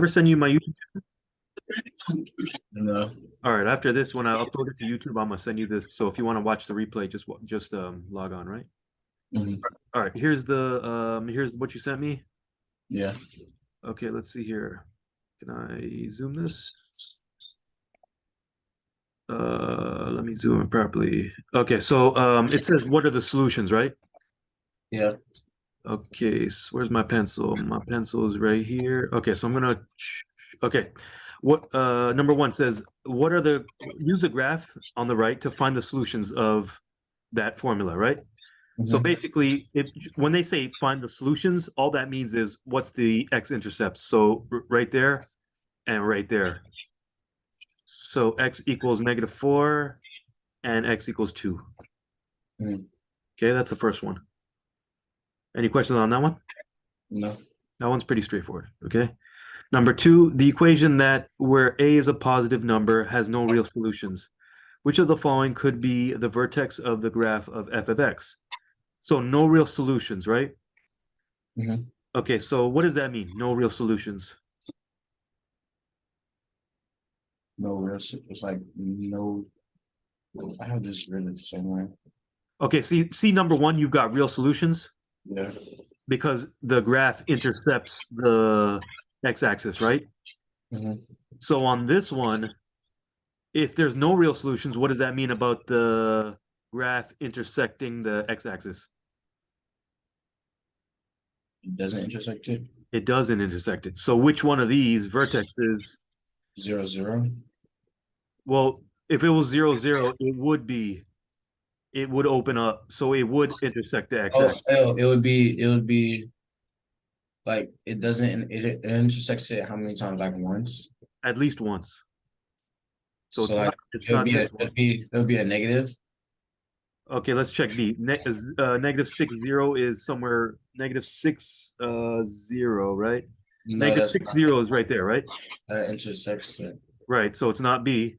ever send you my YouTube? No. All right, after this, when I upload it to YouTube, I'm gonna send you this. So if you want to watch the replay, just log on, right? Mhm. All right, here's what you sent me. Yeah. Okay, let's see here. Can I zoom this? Let me zoom it properly. Okay, so it says what are the solutions, right? Yeah. Okay, so where's my pencil? My pencil is right here. Okay, so I'm gonna okay. What number one says what are the use the graph on the right to find the solutions of that formula, right? So Mhm. basically, when they say find the solutions, all that means is what's the x-intercepts. So right there and right there. So x equals -4 and x equals 2. Mhm. Okay, that's the first one. Any questions on that one? No. That one's pretty straightforward. Okay. Number two, the equation that where a is a positive number has no real solutions. Which of the following could be the vertex of the graph of f of x? So no real solutions, right? Mhm. Okay, so what does that mean? No real solutions. No. It's like no. I have this written somewhere. Okay, see number one, you've got real solutions Yeah. because the graph intercepts the x-axis, right? Mhm. So on this one, if there's no real solutions, what does that mean about the graph intersecting the x-axis? It doesn't intersect it. It doesn't intersect it. So which one of these vertexes, 0, 0. well, if it was 0, 0, it would open up, so it would intersect the Oh, x-axis oh, it would be like it doesn't it intersects it how many times? Like once. at least once. So So it's like it's it would not be a this it one. would be it would be a negative. Okay, let's check B. -6, 0 is somewhere -6, 0, right? No, Negative that's six not. zero is right there, right? That intersects it. Right, so it's not B.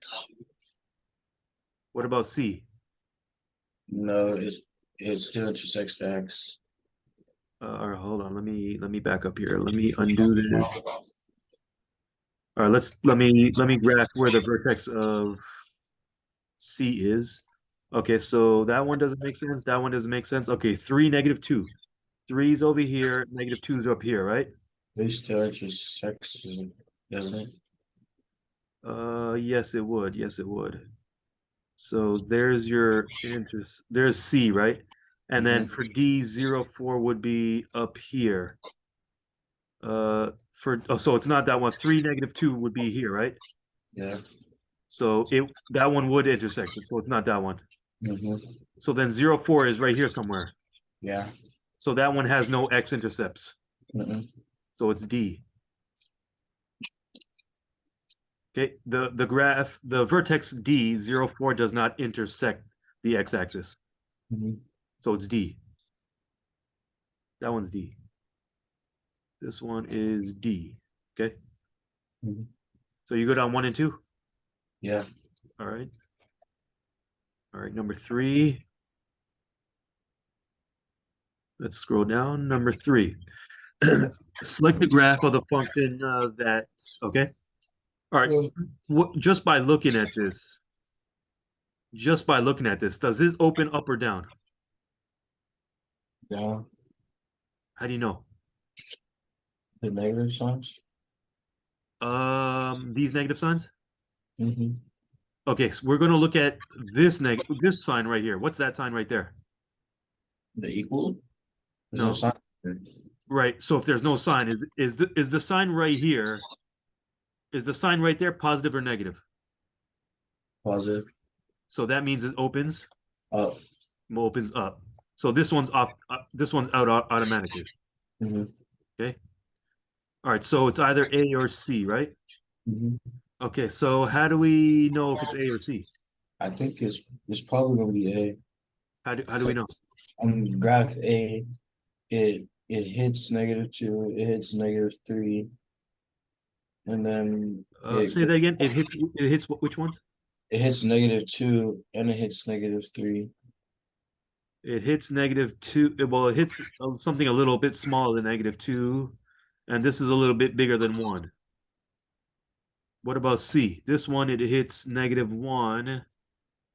What about C? No, it still intersects the X. All right, hold on. Let me back up here. Let me undo this. All right, let me graph where the vertex of C is. Okay, so that one doesn't make sense. That one doesn't make sense. Okay, 3, -2. Three's over here, -2's up here, right? It still intersects, doesn't it? Yes, it would. Yes, it would. So there's your interest. There's C, right? And then Mm-hmm. for D, 0, 4 would be up here. So it's not that one. 3, -2 would be here, right? Yeah. So that one would intersect it. So it's not that one. Mm-hmm. So then 0, 4 is right here somewhere. Yeah. So that one has no x-intercepts. Mm-hmm. So it's D. Okay. The graph, the vertex D, 0, 4 does not intersect the x-axis. Mm-hmm. So it's D. That one's D. This one is D. Okay. Mm-hmm. So you go down 1 and 2. Yeah. All right. All right. Number 3. Let's scroll down. Number 3. Select the graph of the function that's okay. All right. Well, Just by looking at this, does this open up or down? yeah. How do you know? The negative signs. These negative signs. Mm-hmm. Okay, so we're going to look at this sign right here. What's that sign right there? The equal. There's no No, sign. right. So if there's no sign, is the sign right here? Is the sign right there positive or negative? Positive. So that means it opens. Up. Opens up. So this one's off. This one's out automatically. Mm-hmm. Okay. All right. So it's either A or C, right? Mm-hmm. Okay. So how do we know if it's A or C? I think it's probably gonna be A. How do we know? On graph A, it hits -2, it hits -3, and then Say that again. It hits which ones? it hits -2 and it hits -3. It hits -2. Well, it hits something a little bit smaller than -2, and this is a little bit bigger than 1. What about C? This one, it hits -1.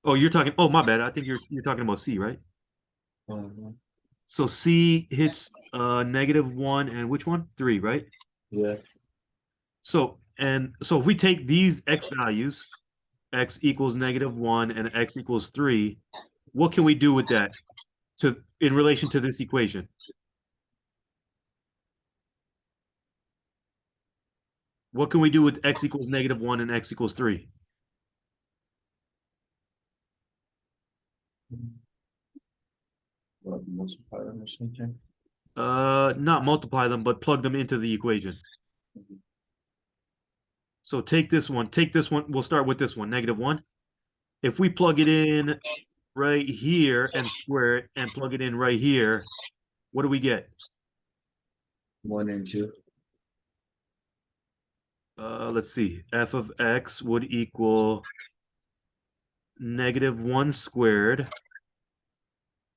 Oh, you're talking, oh, my bad. I think you're talking about C, right? Mhm. So C hits -1 and which one? 3, right? Yeah. So if we take these X values, X equals -1 and X equals 3, what can we do with that to in relation to this equation? What can we do with X equals -1 and X equals 3? What, multiply them or something? Not multiply them, but plug them into the equation. Mhm. So take this one. We'll start with this one, -1. If we plug it in right here and square it and plug it in right here, what do we get? 1 and 2. Let's see. F of X would equal -1 squared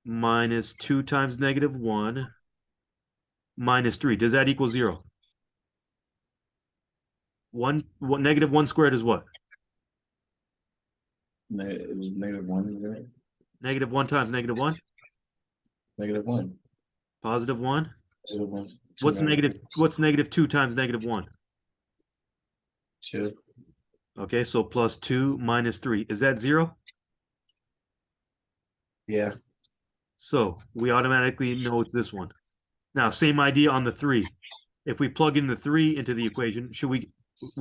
minus 2 times -1 minus 3. Does that equal 0? -1 squared is what? It was -1, right? -1 times -1, -1. +1. +1, 2 What's negative -2 times -1? 2. Okay, so +2 minus 3. Is that 0? Yeah. So we automatically know it's this one. Now, same idea on the 3. If we plug in the 3 into the equation, we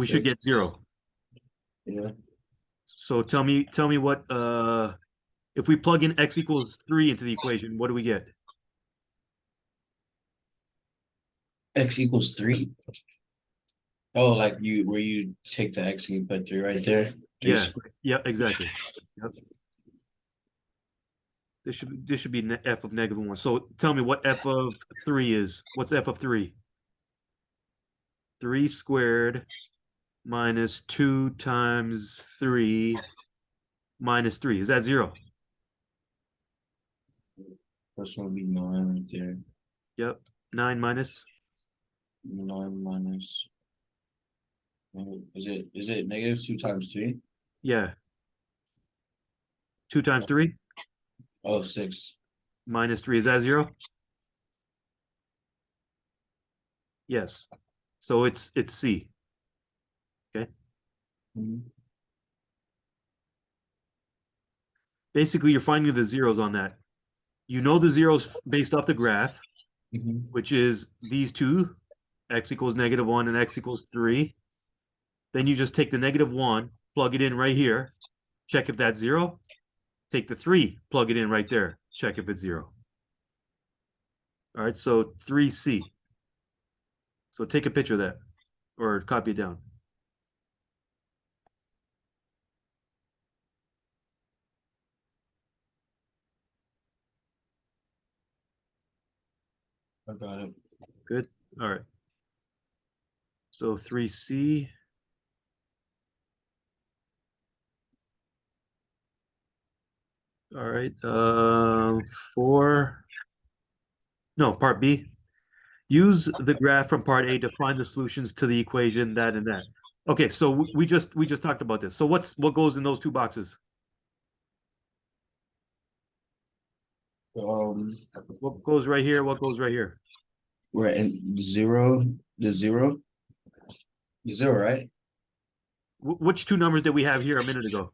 should 6. get 0. Yeah. So tell me what if we plug in X equals 3 into the equation, what do we get? X equals 3. Oh, like where you take the X and you put 3 right there. 3 Yeah, squared. yeah, exactly. Yep. This should be f of -1. So tell me what f of 3 is. What's f of 3? 3 squared minus 2 times 3 minus 3. Is that 0? First one would be 9 right there. Yep. 9 minus. 9 minus. Is it -2 times 3? Yeah. 2 times 3 Oh, 6. minus 3. Is that 0? Yes. So it's C. Okay. Mhm. Basically, you're finding the zeros on that. You know the zeros based off the graph, Mhm. which is these two, X equals -1 and X equals 3. Then you just take the -1, plug it in right here, check if that's 0. Take the 3, plug it in right there, check if it's 0. All right, so 3C. So take a picture of that or copy it down. I got it. Good. All right. So 3C. All right. Four. No, part B. Use the graph from part A to find the solutions to the equation that and that. Okay, so we just talked about this. So what goes in those two boxes? Um, What goes right here? What goes right here? we're in 0. The zero, right? Which two numbers did we have here a minute ago?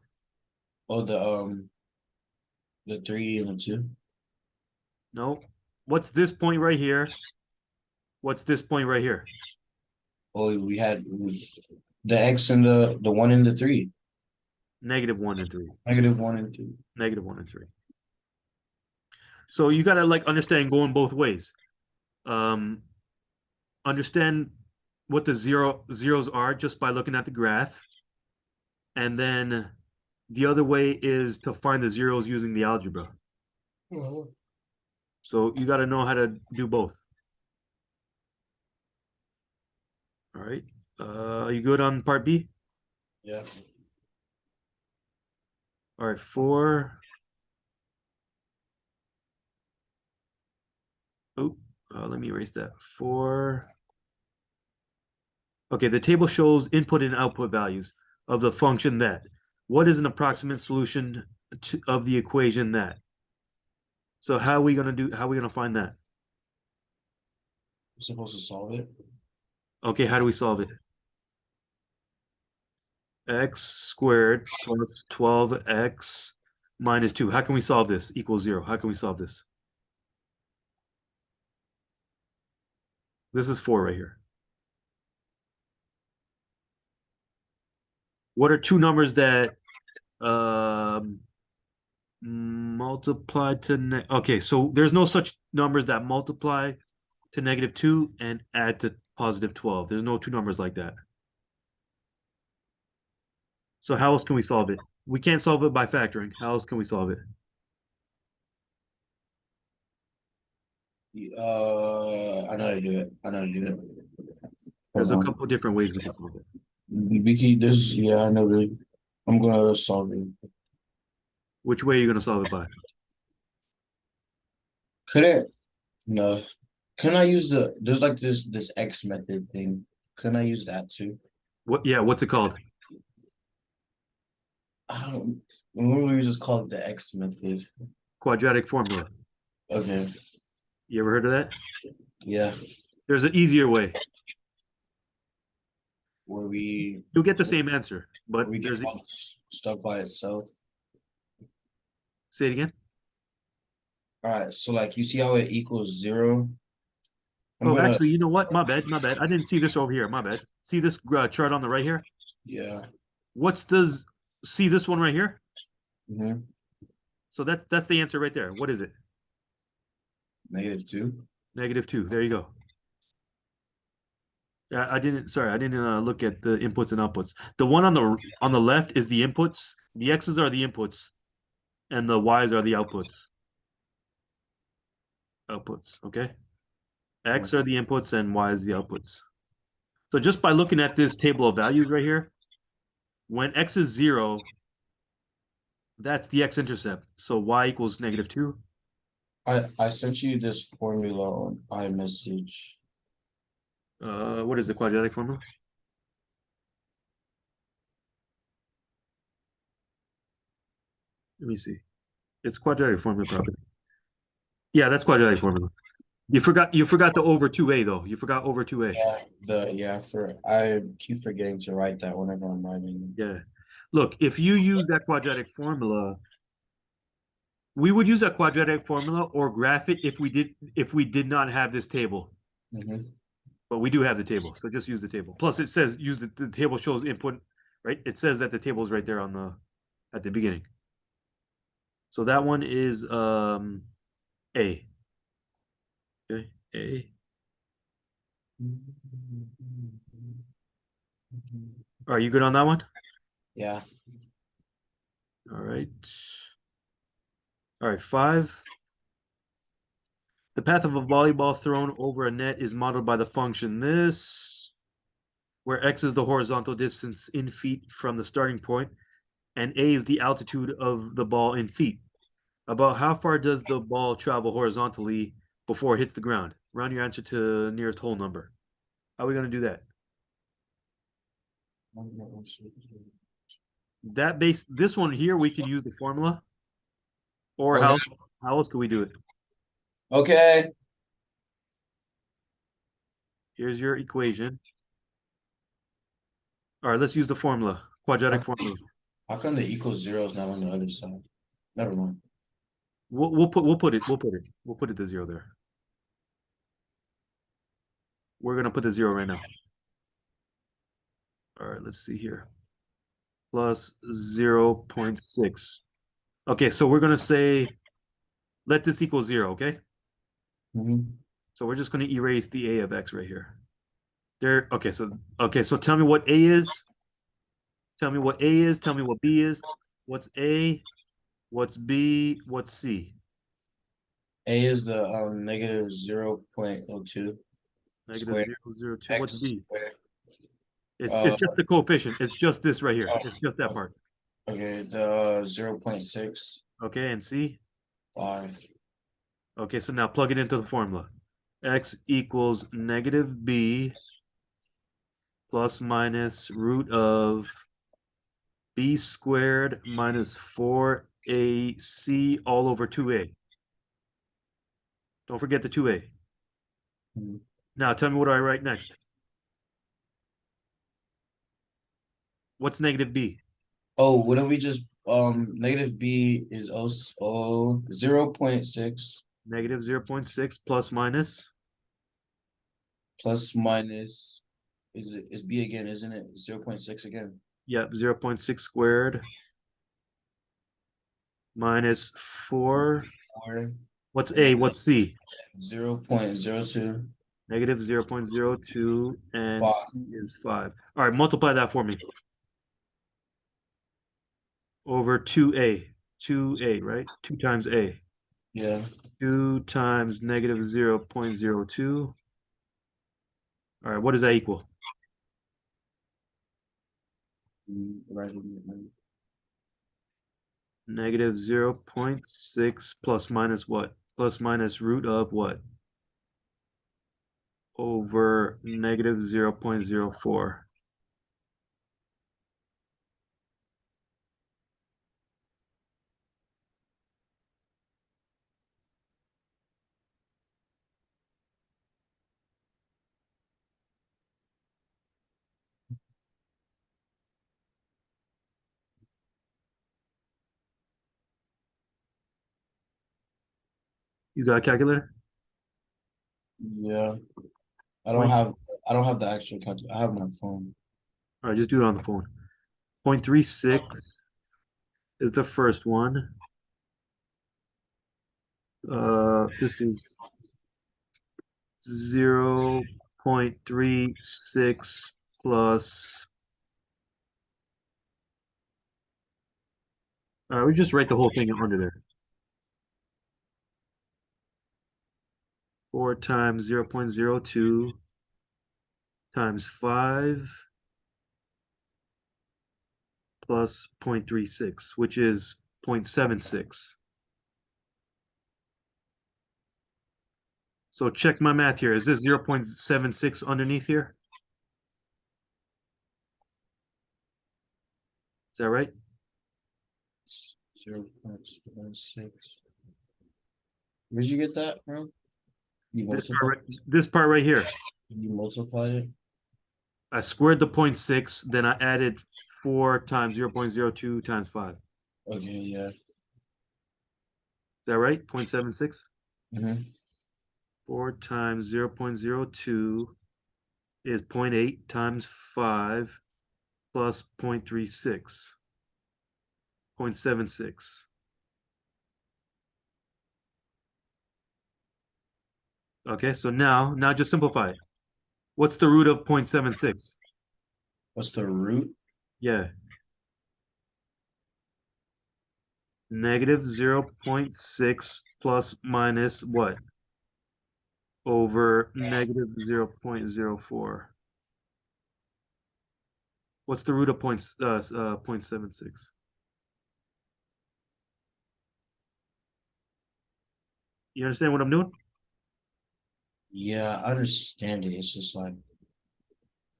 Oh, the 3 and the 2. No. What's this point right here? What's this point right here? Oh, we had the X and the 1 and the 3. -1 and 3. -1 and 2. -1 and 3. So you gotta like understand going both ways. Um, understand what the zeros are just by looking at the graph, and then the other way is to find the zeros using the algebra. Mhm. So you got to know how to do both. All right. Are you good on part B? Yeah. All right. Four. Oh, let me erase that. Four. Okay, the table shows input and output values of the function that. What is an approximate solution of the equation that? So how are we gonna do? How are we gonna find that? I'm supposed to solve it. Okay, how do we solve it? X squared plus 12x minus 2. How can we solve this? Equals 0. How can we solve this? This is 4 right here. What are two numbers that multiply to okay, so there's no such numbers that multiply to -2 and add to positive 12. There's no two numbers like that. So how else can we solve it? We can't solve it by factoring. How else can we solve it? I know how to do it. I know how to do it. There's Hold a on. couple different ways we can solve it. This, yeah, I know the. I'm gonna solve it. Which way are you going to solve it by? Could it? No. Can I use there's like this X method thing. Can I use that too? What? Yeah, what's it called? I don't remember we just called it the X method. Quadratic formula. Okay. You ever heard of that? Yeah. There's an easier way. Where we You'll get the same answer, where but we get there's all stuff by itself. say it again. All right. So like you see how it equals 0? I'm Oh, gonna actually, you know what? My bad, my bad. I didn't see this over here. My bad. See this chart on the right here? yeah. What's the see this one right here? hmm So that's the answer right there. What is it? -2. -2. There you go. I didn't. Sorry, I didn't look at the inputs and outputs. The one on the left is the inputs. The x's are the inputs, and the y's are the outputs. Outputs. Okay. X are the inputs, and y is the outputs. So just by looking at this table of values right here, when x is 0, that's the x-intercept. So y equals -2. I sent you this formula on iMessage. What is the quadratic formula? Let me see. It's quadratic formula probably. Yeah, that's quadratic formula. You forgot the over 2a though. You forgot over 2a. For I keep forgetting to write that whenever I'm writing. Yeah. Look, if you use that quadratic formula, we would use that quadratic formula or graph it if we did not have this table. hmm But we do have the table, so just use the table. Plus, it says use the table shows input, right? It says that the table is right there on the at the beginning. So that one is A. Okay, A. Are you good on that one? Yeah. All right. All right, 5. The path of a volleyball thrown over a net is modeled by the function this, where x is the horizontal distance in feet from the starting point, and a is the altitude of the ball in feet. About how far does the ball travel horizontally before it hits the ground? Round your answer to nearest whole number. How are we going to do that? This one here, we can use the formula, or Okay. how else could we do it? Okay. Here's your equation. All right, let's use the formula, quadratic How, formula. how come the equals 0 is not on the other side? Never mind. We'll put it to 0 there. We're gonna put the 0 right now. All right, let's see here. Plus 0.6. Okay, so we're gonna say let this equal 0, okay? hmm So we're just gonna erase the a of x right here. There, so tell me what a is. Tell me what a is, tell me what b is. What's a? What's b? What's c? A is the -0.02 Negative square 0.002. What's x b? square. It's Uh, just the coefficient. It's just this right here. It's just that oh, part. okay, the 0.65. Okay, and c? Okay, so now plug it into the formula. X equals -b plus minus root of b squared minus 4ac all over 2a. Don't forget the 2a. Mhm. Now tell me what do I write next? What's negative b? Oh, what do we just negative b is 0.6 Negative 0.6 plus minus. plus minus is b again, isn't it? 0.6 again. Yep, 0.6 squared minus 4. Or What's a? What's c? 0.02. Negative 0.02 and Wow. c is 5. All right, multiply that for me. Over 2a. 2a, right? 2 times a. Yeah. 2 times negative 0.02. All right, what does that equal? Right. Negative 0.6 plus minus what? Plus minus root of what? Over negative 0.04. You got a calculator? Yeah. I don't Point, have I don't have the actual calculator. I have my phone. all right, just do it on the phone. 0.36 is the first one. This is 0.36 plus. We just write the whole thing under there. 4 times 0.02 times 5 plus 0.36, which is 0.76. So check my math here. Is this 0.76 underneath here? Is that right? 0.76. Where'd you get that from? You This multiplied this part right here. you multiplied it? I squared the 0.6, then I added 4 times 0.02 times 5. Is Okay, yeah. that right? 0.76? Mm-hmm. 4 times 0.02 is 0.8 times 5 plus 0.36, 0.76. Okay, so now just simplify it. What's the root of 0.76? What's the root? Yeah, negative 0.6 plus minus what? Over negative 0.04. What's the root of 0.76? You understand what I'm doing? Yeah, I understand it. It's just like,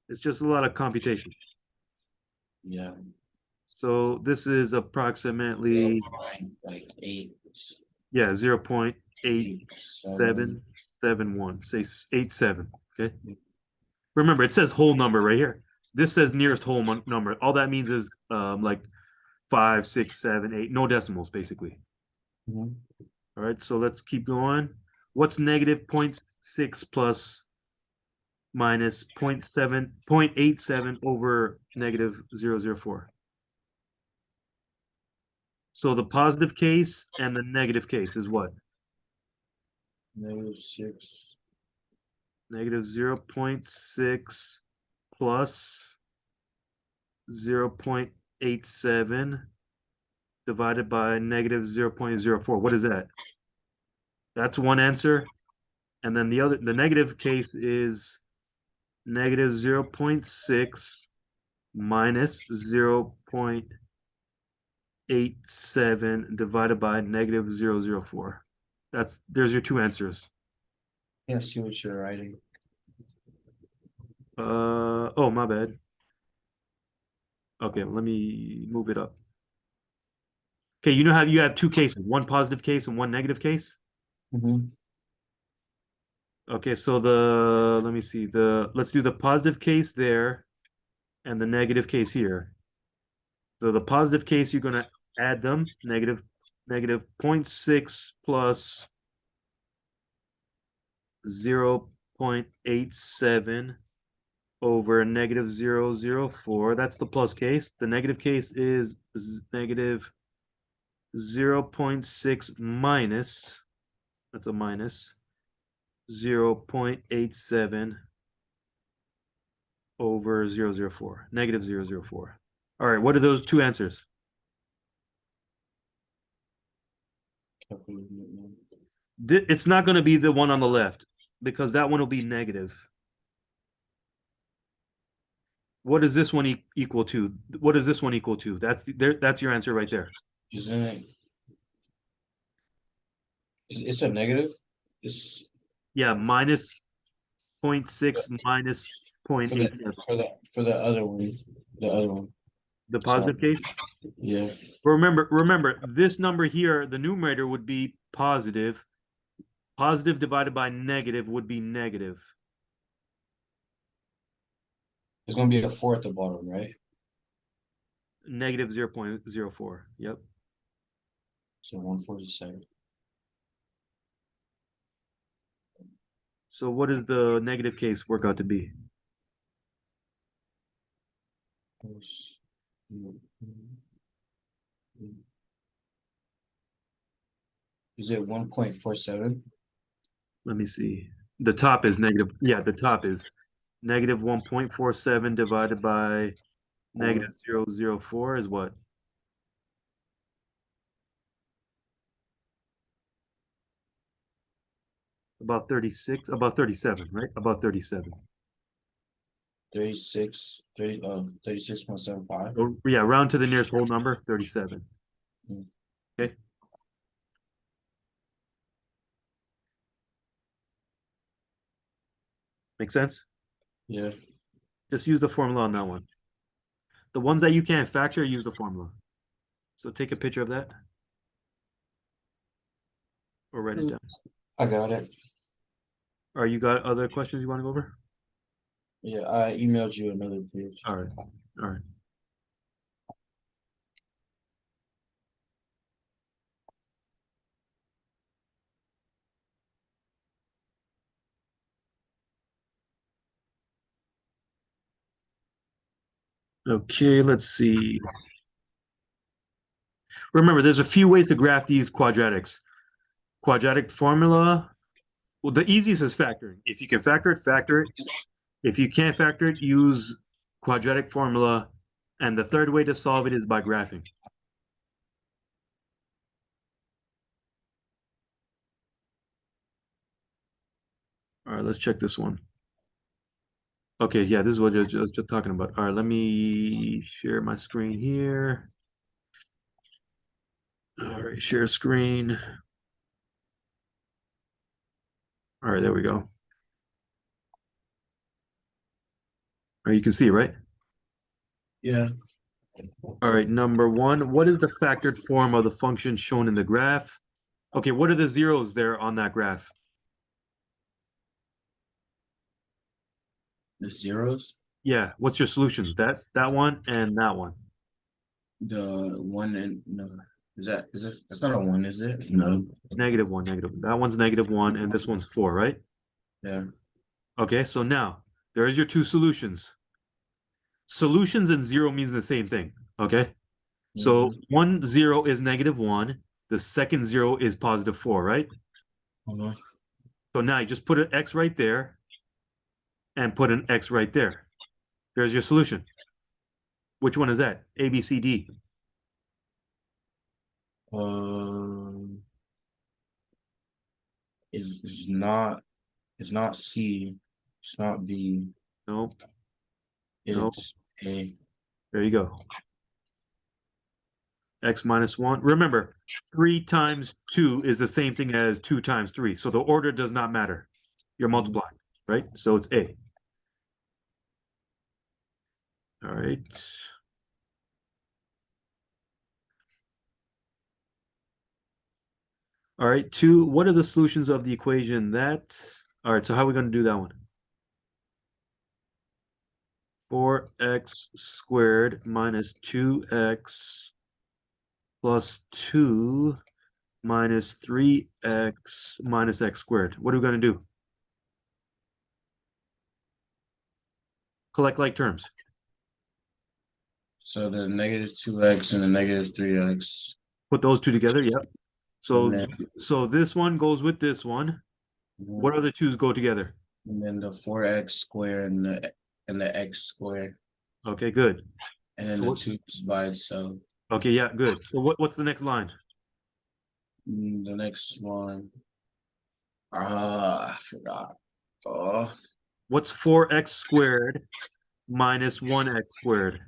It's just a lot of computation. yeah, So this is approximately, like eight, yeah, 7. 0.8771. Say 87. Okay. Remember, it says whole number right here. This says nearest whole number. All that means is like 5, 6, 7, 8, no decimals, basically. Mhm. All right, so let's keep going. What's negative 0.6 plus minus 0.87 over negative 0.004? So the positive case and the negative case is what? -6. Negative 0.6 plus 0.87 divided by negative 0.04. What is that? That's one answer. And then the negative case is negative 0.6 minus 0.87 divided by negative 0.004. There's your two answers. Can't see what you're writing. Oh, my bad. Okay, let me move it up. Okay, you know how you have two cases, one positive case and one negative case? Mm-hmm. Okay, so let me see, let's do the positive case there and the negative case here. So the positive case, you're gonna add them, negative 0.6 plus 0.87 over negative 0.004. That's the plus case. The negative case is negative 0.6 minus, that's a minus, 0.87 over 0.004, negative 0.004. All right, what are those two answers? It's not going to be the one on the left because that one will be negative. What is this one equal to? What is this one equal to? That's your answer right there. Isn't it? It's a negative. It's Yeah, minus 0.6 minus for the 0.87. for the other one. The other one. The So positive case? yeah. Remember, this number here, the numerator would be positive. Positive divided by negative would be negative. There's gonna be a 4 at the bottom, right? Negative 0.04. Yep. So 147. So what does the negative case work out to be? Is it 1.47? Let me see. The top is negative. Yeah, the top is negative 1.47 divided by negative 0.004 is what? About 36, about 37, right? About 37. 36.75. Oh, yeah, round to the nearest whole number, 37. Mm. Okay. Make sense? Yeah. Just use the formula on that one. The ones that you can't factor, use the formula. So take a picture of that or write it down. I got it. Or you got other questions you want to go over? Yeah, I emailed you another page. All right. All right. Okay, let's see. Remember, there's a few ways to graph these quadratics. Quadratic formula. Well, the easiest is factoring. If you can factor it, factor it. If you can't factor it, use quadratic formula. And the third way to solve it is by graphing. All right, let's check this one. Okay, yeah, this is what I was just talking about. All right, let me share my screen here. All right, share screen. All right, there we go. All right, you can see, right? Yeah. All right, number one, what is the factored form of the function shown in the graph? Okay, what are the zeros there on that graph? The zeros. Yeah, what's your solutions? That's that one and that one. The one and no. Is it that's not a one, is it? No. Negative one, negative. That one's negative one, and this one's four, right? Yeah. Okay, so now there's your two solutions. Solutions and zero means the same thing. Okay. So Mm-hmm. 1 0 is negative one. The second zero is positive four, right? Uh-huh. So now you just put an X right there and put an X right there. There's your solution. Which one is that? A, B, C, D. Um, is it's not C, it's not B, No, no. it's A. There you go. X minus one. Remember, 3 times 2 is the same thing as 2 times 3. So the order does not matter. You're multiplying, right? So it's A. All right. All right, two, what are the solutions of the equation that, all right, so how are we going to do that one? 4x squared minus 2x plus 2 minus 3x minus x squared. What are we going to do? Collect like terms. So the -2x and the -3x. Put those two together, yep. And So then, so this one goes with this one. What other twos go together? and then the 4x squared and the x squared. Okay, good. And then So the what, 2 is by itself. okay, yeah, good. So what's the next line? The next one. I forgot. Oh, What's 4x squared minus 1x squared?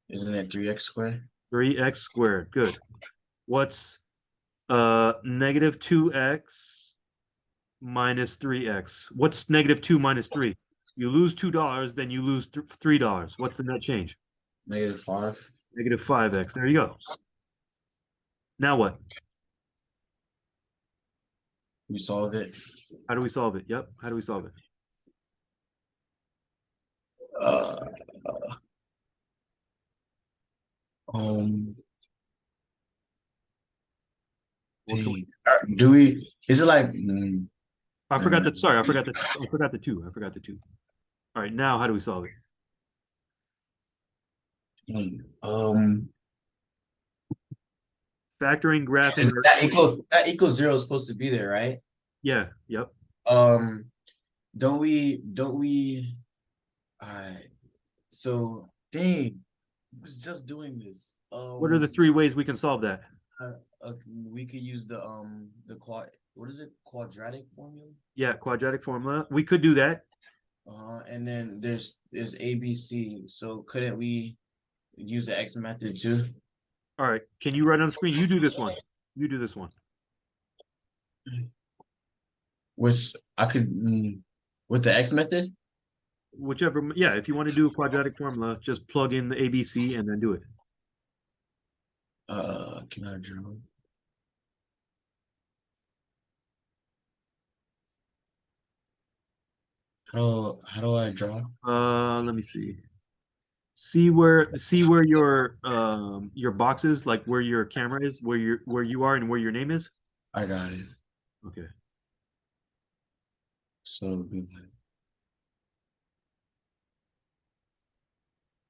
isn't it 3x squared? 3x squared. Good. What's negative 2x minus 3x? What's negative 2 minus 3? You lose $2, then you lose $3. What's the net change? -5. Negative 5x. There you go. Now what? We solve it. How do we solve it? Yep. How do we solve it? Uh, um, What can we, do we? Is it like? I forgot Uh, that. Sorry, I forgot that. I forgot the two. I forgot the two. All right. Now, how do we solve it? um, Factoring, graphing, or that equals 0 is supposed to be there, right? yeah. Yep. Um, don't we? All right. So, dang, I was just doing this. What are the three ways we can solve that? Uh, we could use the what is it, quadratic formula? Yeah, quadratic formula. We could do that. And then there's ABC. So couldn't we use the X method too? All right. Can you write on the screen? You do this one. You do this one. Which I could with the X method. Whichever. Yeah. If you want to do a quadratic formula, just plug in the ABC and then do it. Can I draw? How do I draw? Let me see. See where your box is, like where your camera is, where you are and where your name is. I got it. Okay. So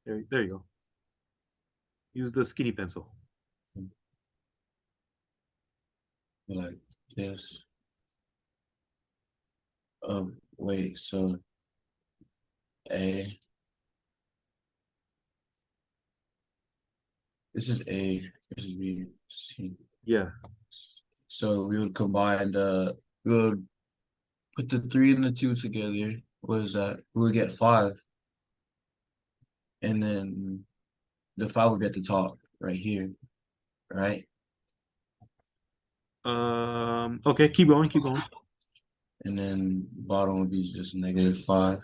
There you go. Use the skinny pencil. like this. Wait. So A. This is A. This is B. C. Yeah. So we would combine we would put the 3 and the 2 together. What is that? We would get 5. And then the 5 would get the top right here, right? Okay, keep going, keep going. And then bottom would be just -5.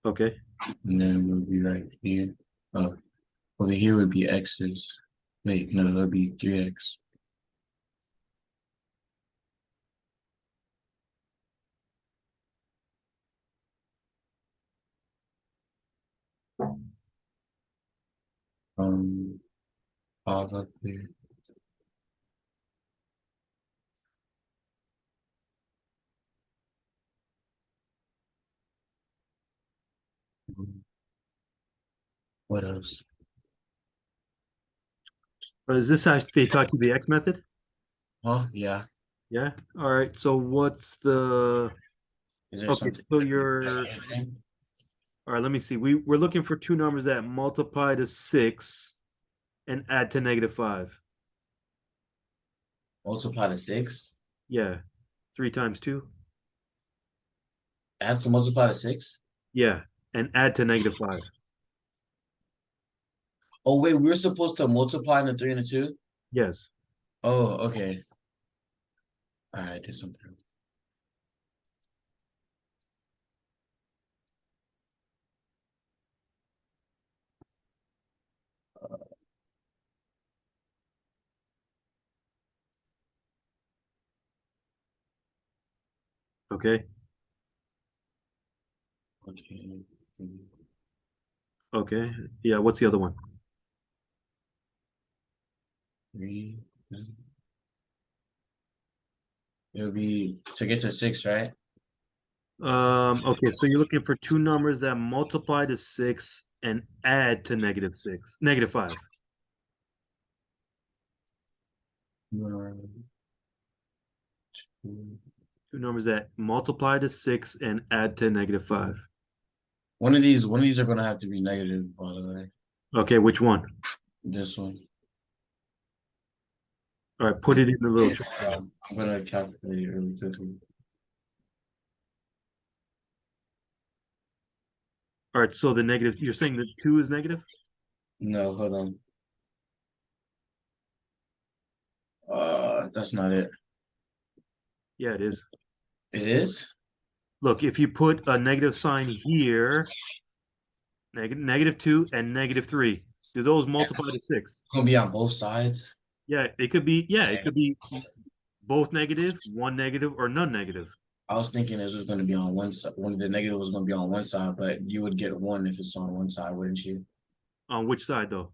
Okay. And then it would be right here. Over here would be x's. Wait, no, that would be 3x. Um, 5 up there. What else? Is this how they taught you the X method? Huh? Yeah. Yeah. All right. So what's the Is there okay? something So like you're anything? all right. Let me see. We're looking for two numbers that multiply to 6 and add to -5. Multiply to 6? Yeah. 3 times 2. It has to multiply to 6? Yeah. And add to -5. Oh, wait, we were supposed to multiply in the 3 and the 2? Yes. Oh, okay. All right, did something. Okay. Okay. Okay. Yeah, what's the other one? 3. It'll be to get to 6, right? Okay, so you're looking for two numbers that multiply to 6 and add to -6, -5. Um, Two numbers that multiply to 6 and add to -5. one of these are gonna have to be negative, by the way. Okay, which one? This one. All right, put it in the little chart. I'm gonna calculate it really quickly. All right, so the negative, you're saying that 2 is negative? No, hold on. That's not it. Yeah, it is. It is? Look, if you put a negative sign here, -2 and -3, do those multiply to 6? Gonna be on both sides. Yeah, it could be both negative, one negative, or none negative. I was thinking this was gonna be on one side. One of the negative was gonna be on one side, but you would get one if it's on one side, wouldn't you? On which side though?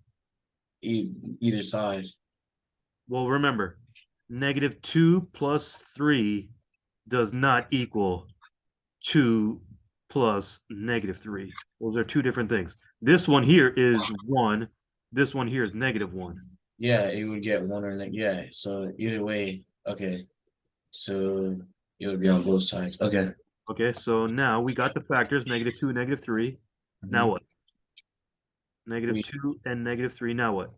Either side. Well, remember, -2 plus 3 does not equal 2 plus -3. Those are two different things. This one here is 1. This one here is -1. Yeah, it would get one or yeah. So either way, okay. So it would be on both sides. Okay. Okay, so now we got the factors, -2, -3. Now Mhm. what? -2 and -3. Now what?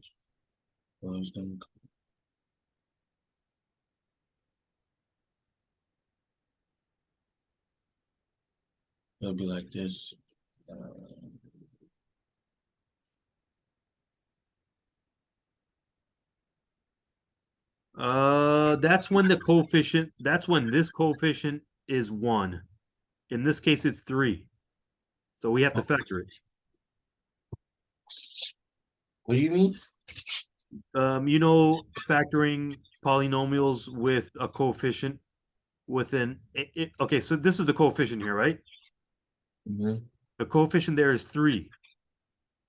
Well, I was gonna- It'll be like this. Uh, That's when this coefficient is 1. In this case, it's 3. So we have to factor it. what do you mean? Factoring polynomials with a coefficient okay, so this is the coefficient here, right? Mhm. The coefficient there is 3.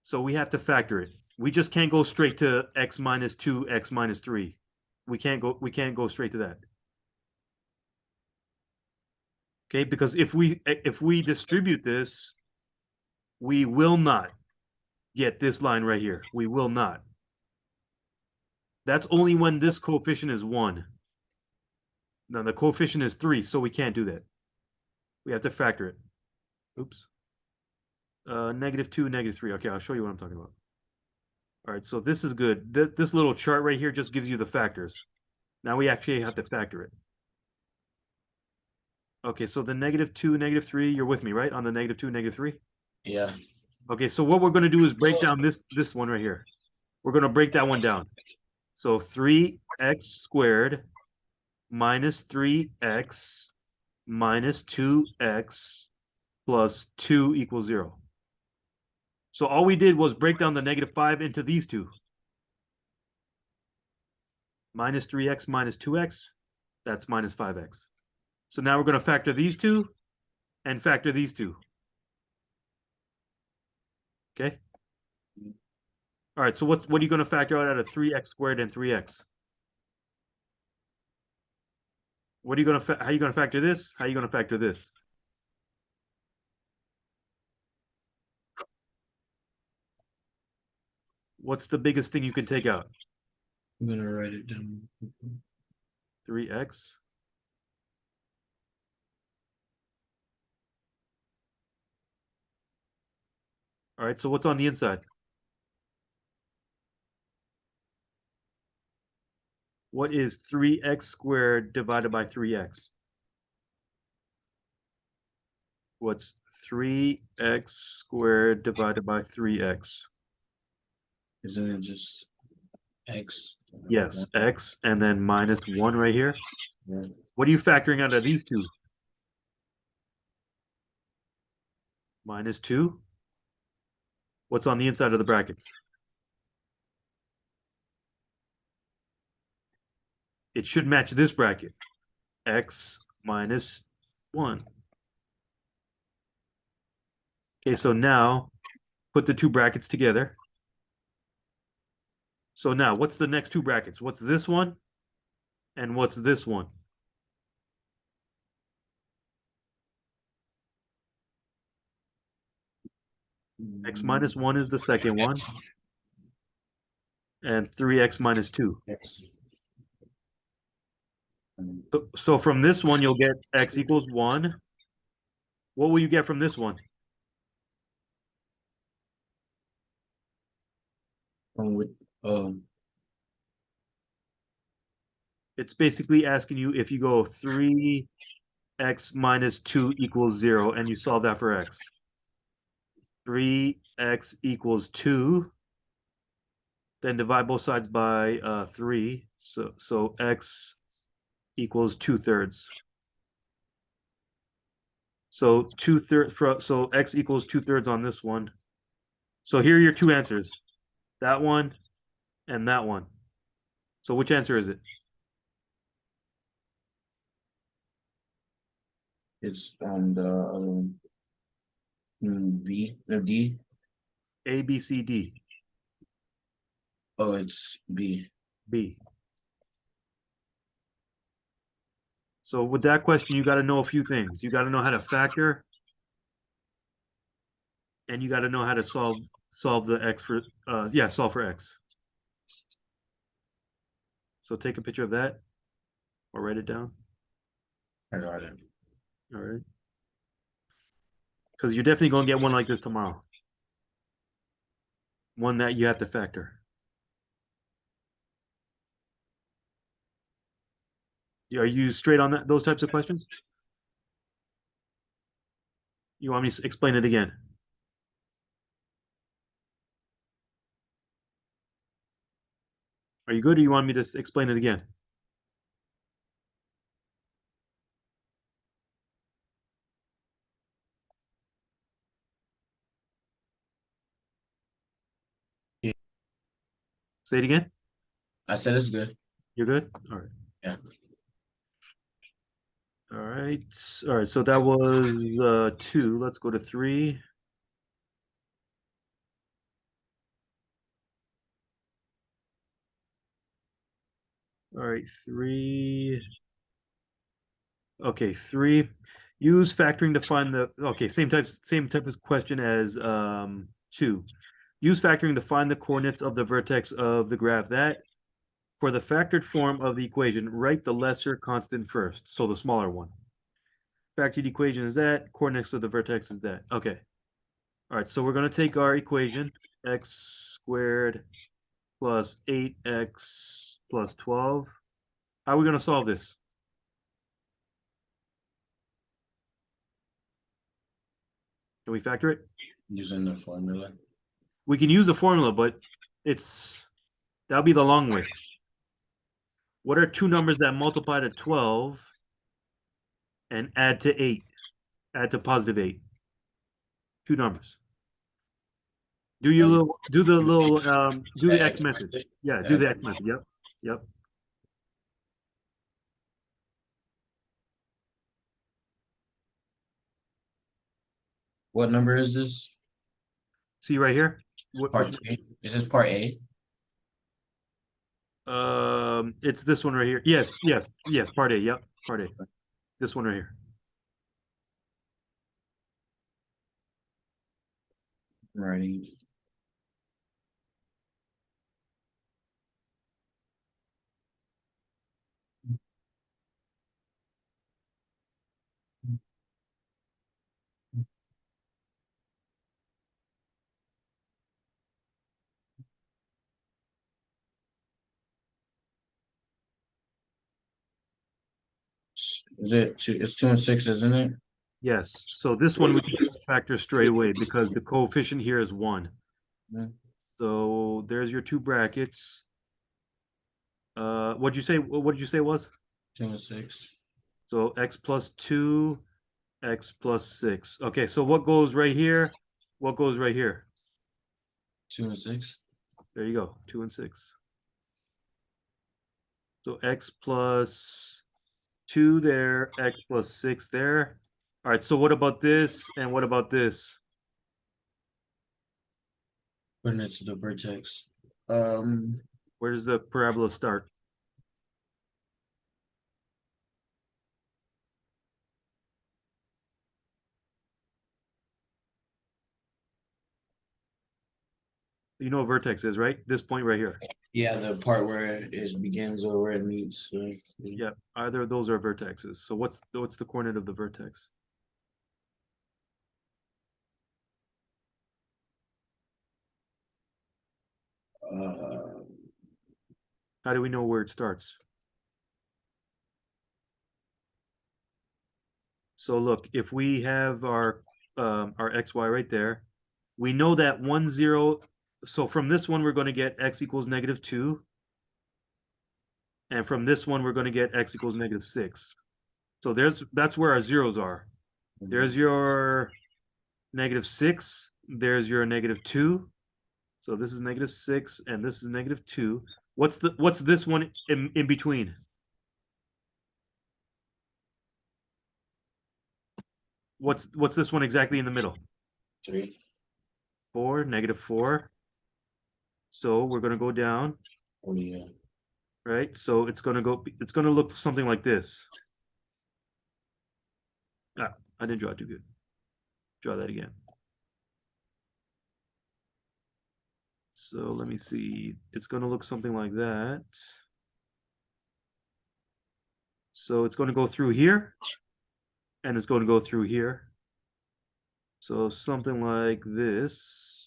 So we have to factor it. We just can't go straight to x minus 2, x minus 3. We can't go straight to that. Okay, because if we distribute this, we will not get this line right here. We will not. That's only when this coefficient is 1. Now the coefficient is 3, so we can't do that. We have to factor it. Oops. -2, -3. Okay, I'll show you what I'm talking about. All right, so this is good. This little chart right here just gives you the factors. Now we actually have to factor it. Okay, so the -2, -3, you're with me, right? On the -2, -3? Yeah. Okay, so what we're going to do is break down this one right here. We're going to break that one down. So 3x squared minus 3x minus 2x plus 2 equals 0. So all we did was break down the -5 into these two. -3x minus 2x, that's -5x. So now we're going to factor these two and factor these two. Okay? All right, so what are you going to factor out of 3x squared and 3x? What are you going to how are you going to factor this? How are you going to factor this? What's the biggest thing you can take out? I'm gonna write it down. 3x. All right, so what's on the inside? What is 3x squared divided by 3x? What's 3x squared divided by 3x? Isn't it just X? Yes, x and then -1 right here. Yeah. What are you factoring out of these two? -2. What's on the inside of the brackets? It should match this bracket. X minus 1. Okay, so now put the two brackets together. So now what's the next two brackets? What's this one? And what's this one? X minus 1 is the second one. And 3x minus 2. Yes. So from this one, you'll get x equals 1. What will you get from this one? With um It's basically asking you if you go 3x minus 2 equals 0, and you solve that for x. 3x equals 2. Then divide both sides by 3. So x equals 2/3. So 2/3 so x equals 2/3 on this one. So here are your two answers. That one and that one. So which answer is it? it's on the D. A, B, C, D, Oh, it's B. B. So with that question, you got to know a few things. You got to know how to factor, and you got to know how to solve the x for solve for x. So take a picture of that or write it down. I got it. All right. Because you're definitely going to get one like this tomorrow. One that you have to factor. Are you straight on those types of questions? You want me to explain it again? Are you good, or you want me to explain it again? Yeah. Say it again. I said it's good. You're good? All right. Yeah. All right. All right. So that was 2. Let's go to 3. All right, 3. Okay, 3. Use factoring to find the same type of question as 2. Use factoring to find the coordinates of the vertex of the graph that for the factored form of the equation, write the lesser constant first, so the smaller one. Factored equation is that, coordinates of the vertex is that. Okay. All right, so we're going to take our equation, x squared plus 8x plus 12. How are we going to solve this? Can we factor it? Using the formula. We can use the formula, but that'll be the long way. What are two numbers that multiply to 12 and add to 8? Add to positive 8. Two numbers. Do the X method. Yeah, do the X method. Yep. Yep. What number is this? See right here? Part A. Is this part A? It's this one right here. Yes, part A. Yep, part A. This one right here. Writing. Is it two? It's 2 and 6, isn't it? Yes. So this one we can factor straight away because the coefficient here is 1. Mhm. So there's your two brackets. What'd you say? What did you say it was? 2 and 6. So x plus 2, x plus 6. Okay, so what goes right here? What goes right here? 2 and 6. There you go, 2 and 6. So x plus 2 there, x plus 6 there. All right, so what about this and what about this? Coordinates to the vertex. Where does the parabola start? You know what vertex is, right? This point right here. Yeah, the part where it begins or where it meets. Yeah, either of those are vertexes. So what's the coordinate of the vertex? Uh, How do we know where it starts? So look, if we have our xy right there, we know that 1, 0. So from this one, we're going to get x equals -2. And from this one, we're going to get x equals -6. So that's where our zeros are. There's your -6. There's your -2. So this is -6 and this is -2. What's this one in between? What's this one exactly in the middle? 3. 4, -4. So we're gonna go down, Oh, yeah. right? So it's gonna look something like this. Ah, I didn't draw it too good. Draw that again. So let me see. It's gonna look something like that. So it's gonna go through here, and it's going to go through here. So something like this.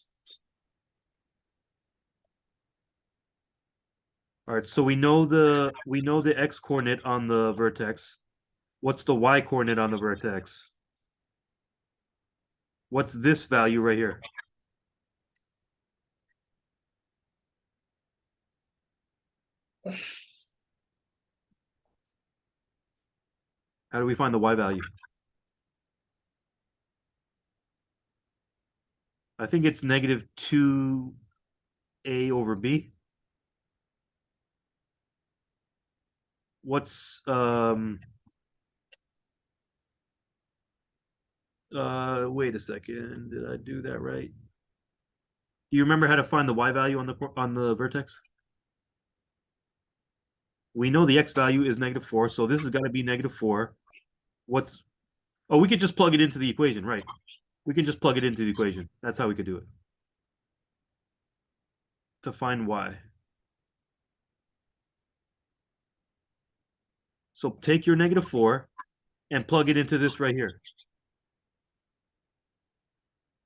All right, so we know the x coordinate on the vertex. What's the y coordinate on the vertex? What's this value right here? How do we find the y value? I think it's -2a over b. What's wait a second. Did I do that right? Do you remember how to find the y value on the vertex? We know the x value is -4, so this has got to be -4. What's Oh, we could just plug it into the equation, right? We can just plug it into the equation. That's how we could do it. To find y. So take your -4 and plug it into this right here.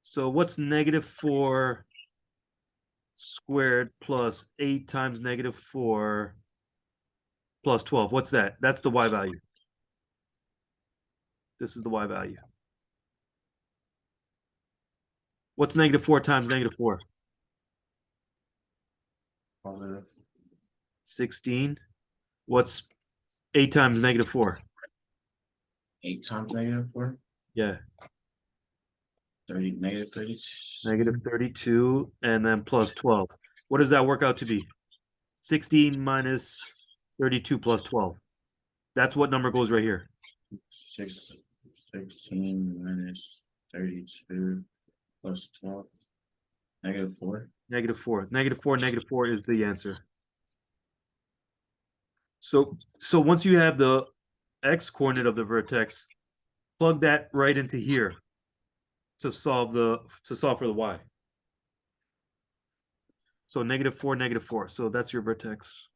So what's -4 squared plus 8 times -4 plus 12? What's that? That's the y value. This is the y value. What's -4 times -4? Positive. 16. What's 8 times -4? 8 times -4. Yeah, 30, -30. -32 and then plus 12. What does that work out to be? 16 minus 32 plus 12. That's what number goes right here. 16 minus 32 plus 12. -4. -4. -4 is the answer. So once you have the x coordinate of the vertex, plug that right into here to solve for the y. So -4, -4. So that's your vertex.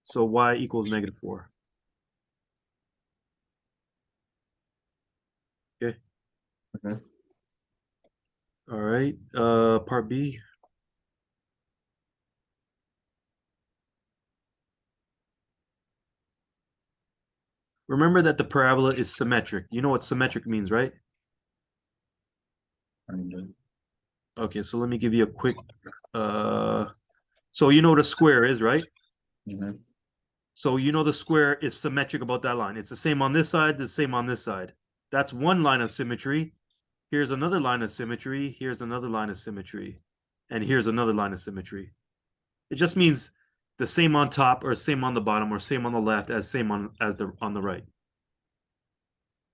So y equals -4. Okay. Okay. All right. Part B. Remember that the parabola is symmetric. You know what symmetric means, right? Okay, so let me give you a quick so you know what a square is, right? Mhm. So you know the square is symmetric about that line. It's the same on this side, the same on this side. That's one line of symmetry. Here's another line of symmetry. Here's another line of symmetry. And here's another line of symmetry. It just means the same on top or same on the bottom or same on the left as same on the right.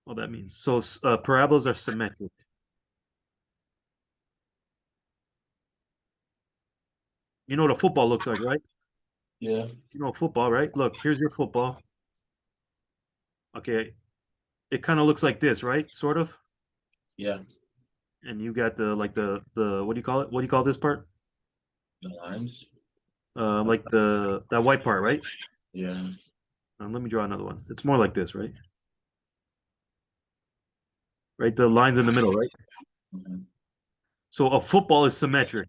Well, that means so parabolas are symmetric. You know what a football looks like, right? Yeah. You know football, right? Look, here's your football. Okay, it kind of looks like this, right? Sort of. Yeah. And you got the like the what do you call it? What do you call this part? The lines. Like the that white part, right? Yeah. Let me draw another one. It's more like this, right? Right, the lines in the middle, right? Mhm. So a football is symmetric.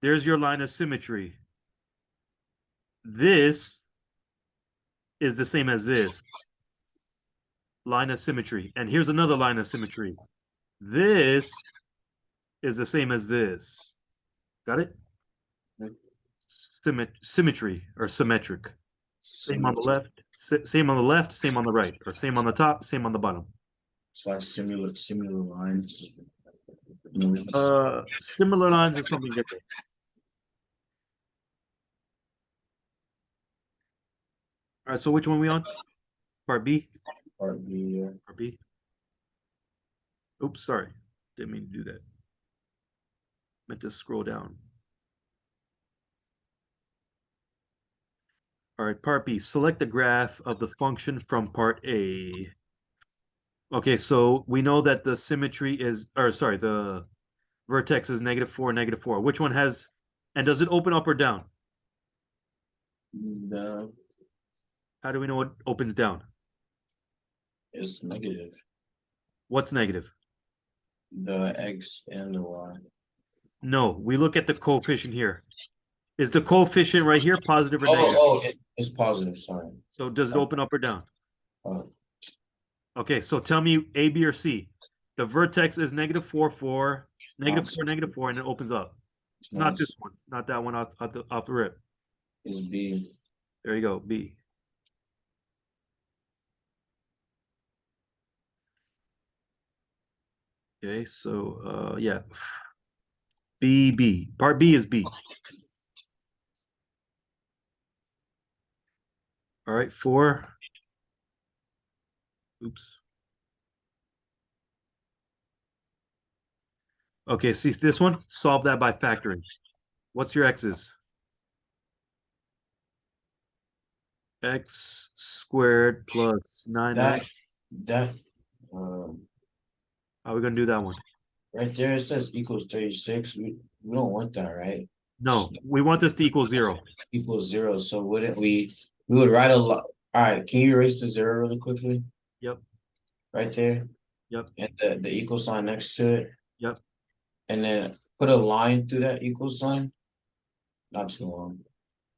There's your line of symmetry. This is the same as this line of symmetry. And here's another line of symmetry. This is the same as this. Got it? Symmetry or symmetric. Same on the Symmetry. left, same on the left, same on the right, or same on the top, same on the bottom. Slash similar lines. Similar lines is something different. All right, so which one are we on? Part B? Part B. Part B? Oops, sorry. Didn't mean to do that. Meant to scroll down. All right, part B. Select the graph of the function from part A. Okay, so we know that the symmetry is, or sorry, the vertex is -4, -4. Which one has, and does it open up or down? The How do we know it opens down? is negative. What's negative? The X and the Y. No, we look at the coefficient here. Is the coefficient right here positive or negative? It's positive. Sorry. So does it open up or down? Uh, Okay, so tell me A, B, or C. The vertex is -4, 4, nonce- -4, -4, and it opens up. it's It's not nonce- this one, not that one off the rip. is B. There you go, B. Okay, so yeah, B, B. Part B is B. All right, 4. Oops. Okay, see this one? Solve that by factoring. What's your x's? X squared plus 9x. That um How are we gonna do that one? right there it says equals 36. We don't want that, right? No, we want this to equal 0. Equals 0. So wouldn't we would write a lot. All right, can you erase the 0 really quickly? Yep, Right there. yep, And the equal sign next to it. yep. And then put a line through that equal sign. Not too long.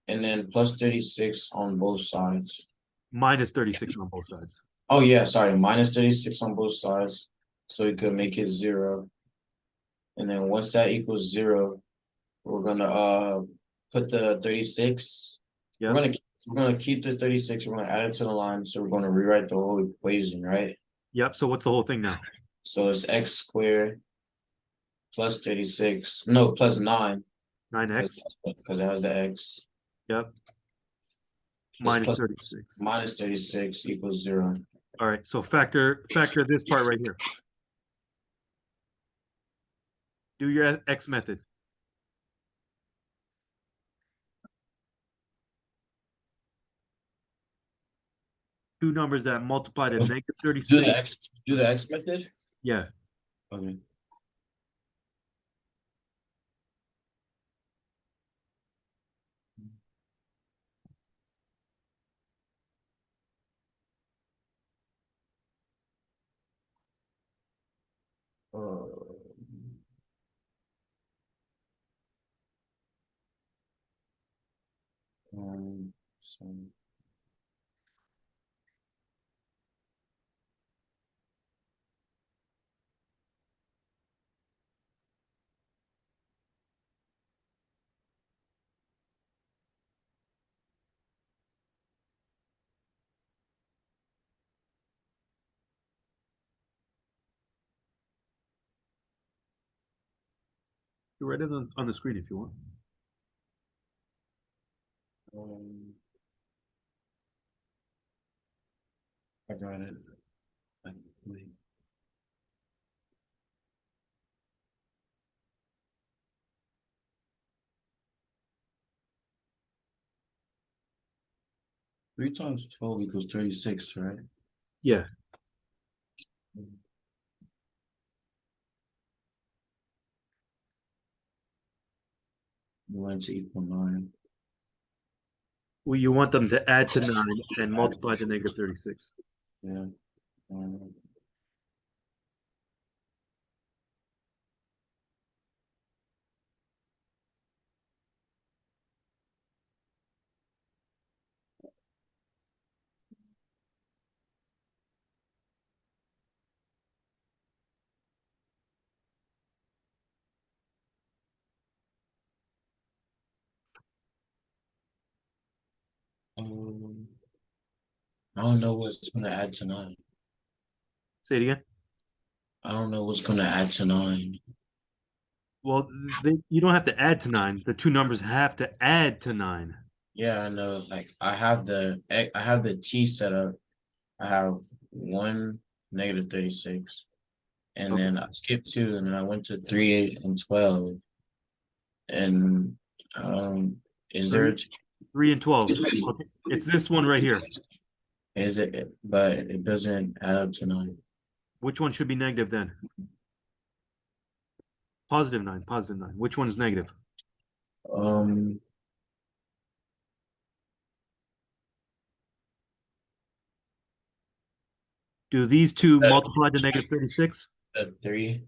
And then plus 36 on both sides. Minus 36 on both sides. Oh yeah, sorry, minus 36 on both sides. So we could make it 0. And then once that equals 0, we're gonna put the 36. We're Yep, gonna we're gonna keep the 36, we're gonna add it to the line, so we're gonna rewrite the whole equation, right? yep. So what's the whole thing now? So it's x squared plus 36. No, plus 9, 9x. because it has the x. Yep, Plus minus 36. minus 36 equals 0. All right, so factor this part right here. Do your x method. Two numbers that multiply to negative Do the 36. x do the x method? Yeah. Okay. So You write it on the screen if you want. Um, I got it. Wait. 3 times 12 equals 36, right? Yeah. We want to equal 9. Well, you want them to add to 9 and multiply to negative 36. Yeah. Um, um, I don't know what's going to add to 9. Say it again. I don't know what's going to add to 9. Well, you don't have to add to 9. The two numbers have to add to 9. Yeah, I know. Like I have the T set up. I have 1 negative 36, and Okay. then I skipped 2, and then I went to 3, 8, and 12. And is there 3, 3 and 12. Okay. It's this one right here. is it? But it doesn't add up to 9. Which one should be negative then? Positive 9, positive 9. Which one is negative? Um, Do these two multiply to negative 36? the 3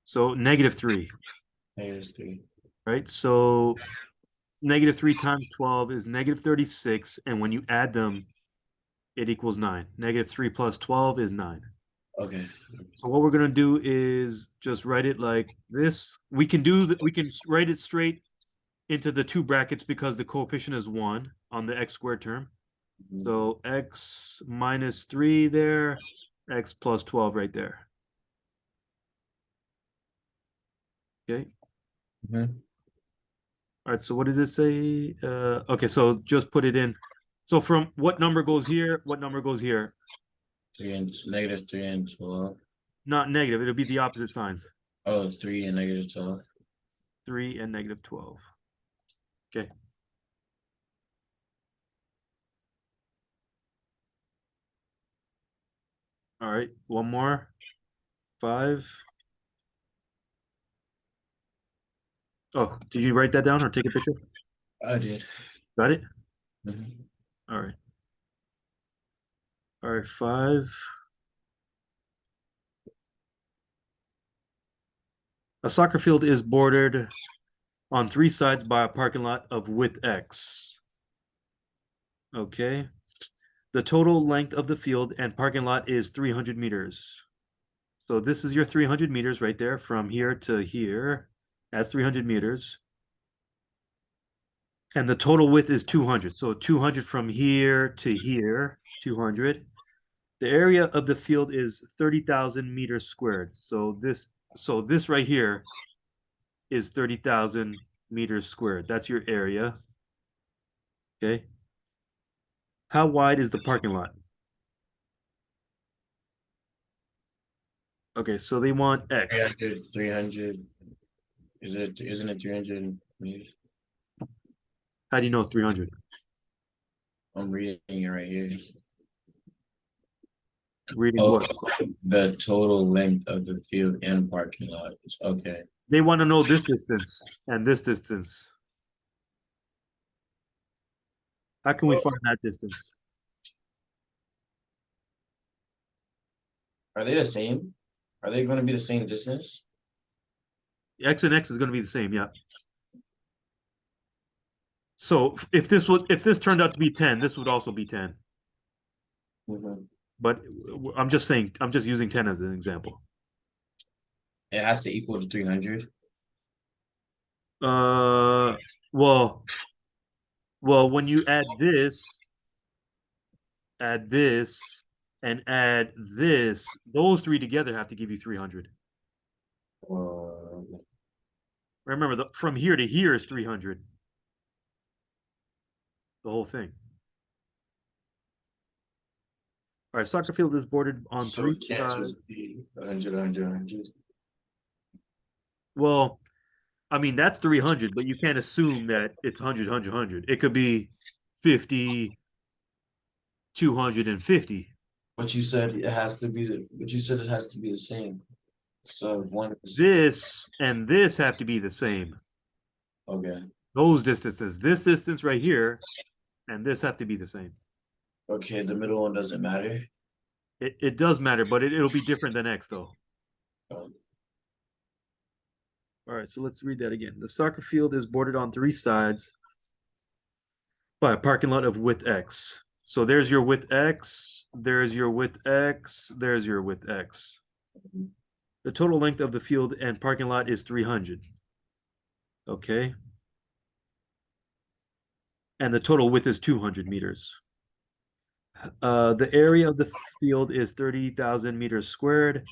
So negative 3, minus 3. right? So negative 3 times 12 is negative 36. And when you add them, it equals 9. Negative 3 plus 12 is 9. Okay. So what we're going to do is just write it like this. We can write it straight into the two brackets because the coefficient is 1 on the x squared term. Mhm. So x minus 3 there, x plus 12 right there. Okay. Mhm. All right. So what did it say? Okay. So just put it in. So from what number goes here? What number goes here? 3 and negative 3 and 12. Not negative. It'll be the opposite signs. Oh, 3 and negative 12. 3 and negative 12. Okay. All right. One more. 5. Oh, did you write that down or take a picture? I did. Got it? Mhm. All right. All right. 5. A soccer field is bordered on 3 sides by a parking lot of width X. Okay. The total length of the field and parking lot is 300 meters. So this is your 300 meters right there from here to here. That's 300 meters. And the total width is 200. So 200 from here to here, 200. The area of the field is 30,000 meters squared. So this right here is 30,000 meters squared. That's your area. Okay. How wide is the parking lot? Okay, so they want X. 300, 300. Isn't it 300 meters? How do you know 300? I'm reading it right here. Reading Oh, what? the total length of the field and parking lot. Okay. They want to know this distance and this distance. How can we Oh, find that distance? are they the same? Are they going to be the same distance? X and X is going to be the same, yeah. So if this turned out to be 10, this would also be 10. Mhm. But I'm just using 10 as an example. It has to equal to 300. Uh, well, well, when you add this, and add this, those three together have to give you 300. Or Remember, from here to here is 300. the whole thing. All right, soccer field is bordered on So three it can't sides. just be 100, 100, 100. Well, I mean, that's 300, but you can't assume that it's 100, 100, 100. It could be 50, 250. But you said it has to be but you said it has to be the same. So if one is This and this have to be the same. okay. Those distances, this distance right here, and this have to be the same. Okay, the middle one doesn't matter. It does matter, but it'll be different than X though. Um, All right, so let's read that again. The soccer field is bordered on three sides by a parking lot of width X. So there's your width X, there's your width X, there's your width X. The total length of the field and parking lot is 300. Okay. And the total width is 200 meters. The area of the field is 30,000 meters squared.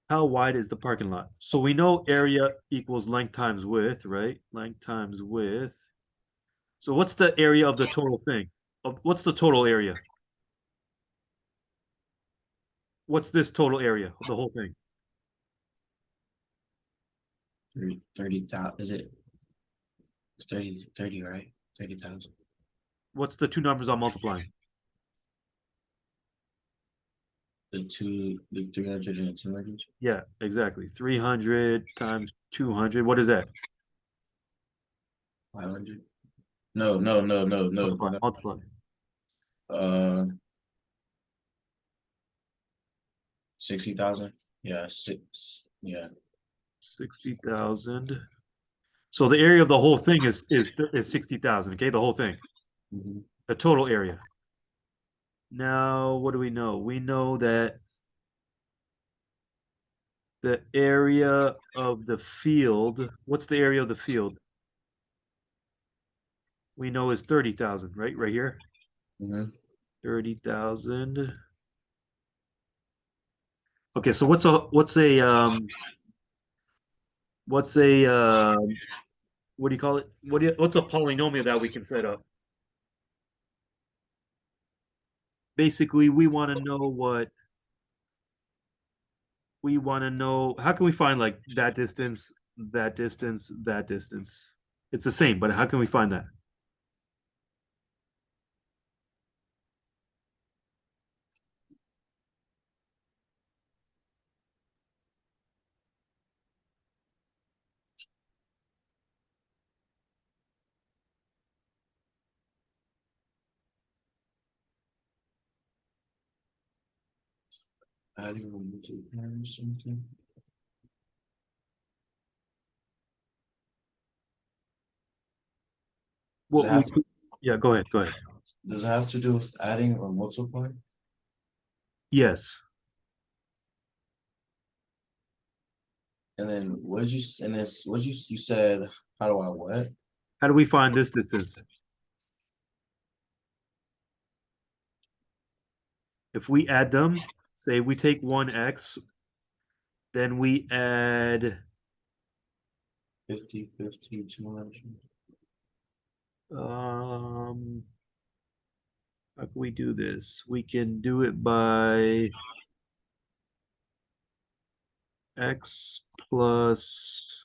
How wide is the parking lot? So we know area equals length times width, right? Length times width. So what's the area of the total thing? What's the total area? What's this total area of the whole thing? 30,000 is it? It's 30, right? 30,000. What's the two numbers I'm multiplying? The 300 and the 200. Yeah, exactly. 300 times 200. What is that? 500. No, no, no, no, no, Multiply, no. multiply. Uh, 60,000. Yeah, six. Yeah. 60,000. So the area of the whole thing is 60,000, okay? The whole thing. Mhm. The total area. Now, what do we know? We know that the area of the field, what's the area of the field? We know is 30,000, right? Right here. Mhm. 30,000. Okay, so what's a what do you call it? What's a polynomial that we can set up? Basically, we want to know how can we find like that distance, that distance, that distance. It's the same, but how can we find that? Adding a multiplier or something. Does it What we have to, could- yeah, go ahead, go ahead. does it have to do with adding or multiplying? Yes. And then what did you and this what you said, how do I what? How do we find this distance? If we add them, say we take 1x, then we add 50, 50, 200. how can we do this? We can do it by x plus,